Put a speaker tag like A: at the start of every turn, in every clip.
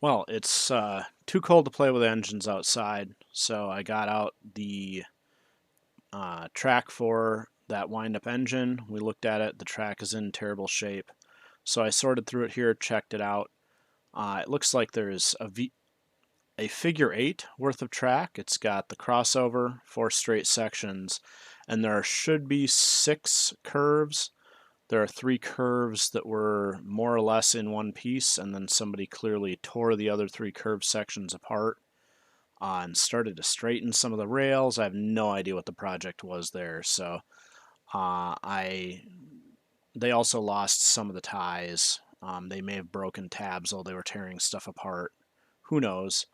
A: Well, it's too cold to play with engines outside, so I got out the track for that wind-up engine. We looked at it. The track is in terrible shape. So I sorted through it here, checked it out. It looks like there's a figure 8 worth of track. It's got the crossover, 4 straight sections, and there should be 6 curves. There are 3 curves that were more or less in one piece, and then somebody clearly tore the other 3 curved sections apart and started to straighten some of the rails. I have no idea what the project was there, so I they also lost some of the ties. They may have broken tabs while they were tearing stuff apart. Who knows?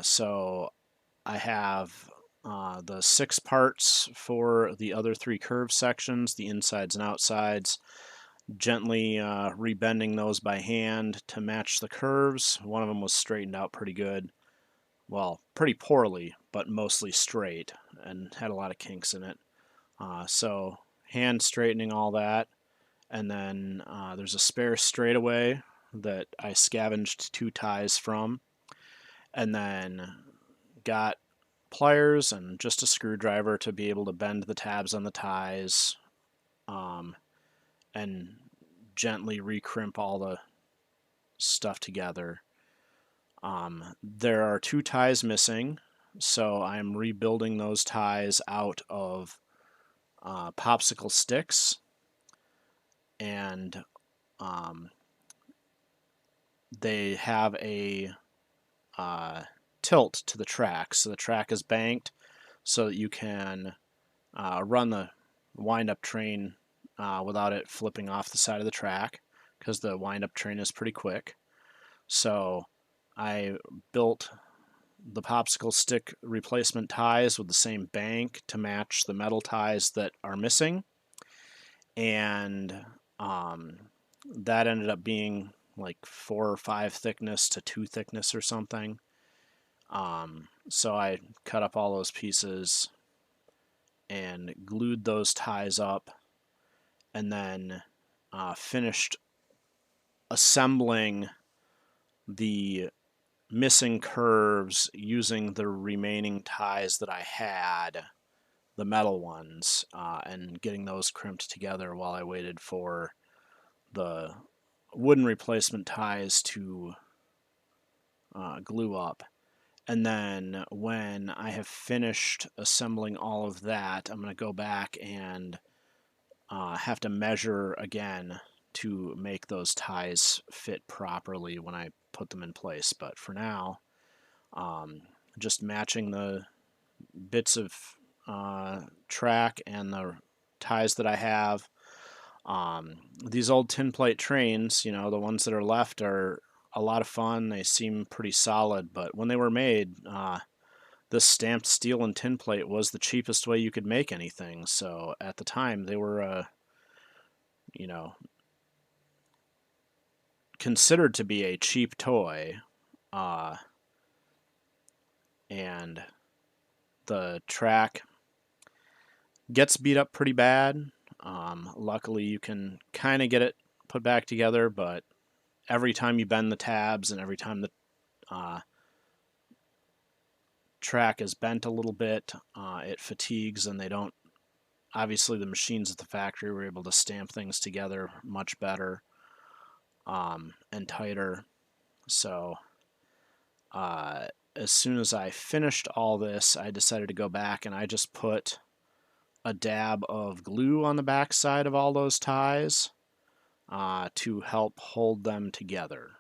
A: So I have the 6 parts for the other 3 curved sections, the insides and outsides, gently rebending those by hand to match the curves. One of them was straightened out pretty good. Well, pretty poorly, but mostly straight and had a lot of kinks in it. So hand straightening all that. And then there's a spare straightaway that I scavenged 2 ties from. And then got pliers and just a screwdriver to be able to bend the tabs on the ties and gently recrimp all the stuff together. There are 2 ties missing, so I'm rebuilding those ties out of popsicle sticks, and they have a tilt to the track, so the track is banked so that you can run the wind-up train without it flipping off the side of the track, because the wind-up train is pretty quick. So I built the popsicle stick replacement ties with the same bank to match the metal ties that are missing, and that ended up being like 4 or 5 thickness to 2 thickness or something. So I cut up all those pieces and glued those ties up, and then finished assembling the missing curves using the remaining ties that I had, the metal ones, and getting those crimped together while I waited for the wooden replacement ties to glue up. And then when I have finished assembling all of that, I'm going to go back and have to measure again to make those ties fit properly when I put them in place. But for now, just matching the bits of track and the ties that I have. These old tin plate trains, the ones that are left are a lot of fun. They seem pretty solid, but when they were made, this stamped steel and tin plate was the cheapest way you could make anything. So at the time, they were, considered to be a cheap toy. And the track gets beat up pretty bad. Luckily, you can kind of get it put back together, but every time you bend the tabs and every time the track is bent a little bit, it fatigues, and they don't. Obviously, the machines at the factory were able to stamp things together much better and tighter. So as soon as I finished all this, I decided to go back and I just put a dab of glue on the back side of all those ties to help hold them together.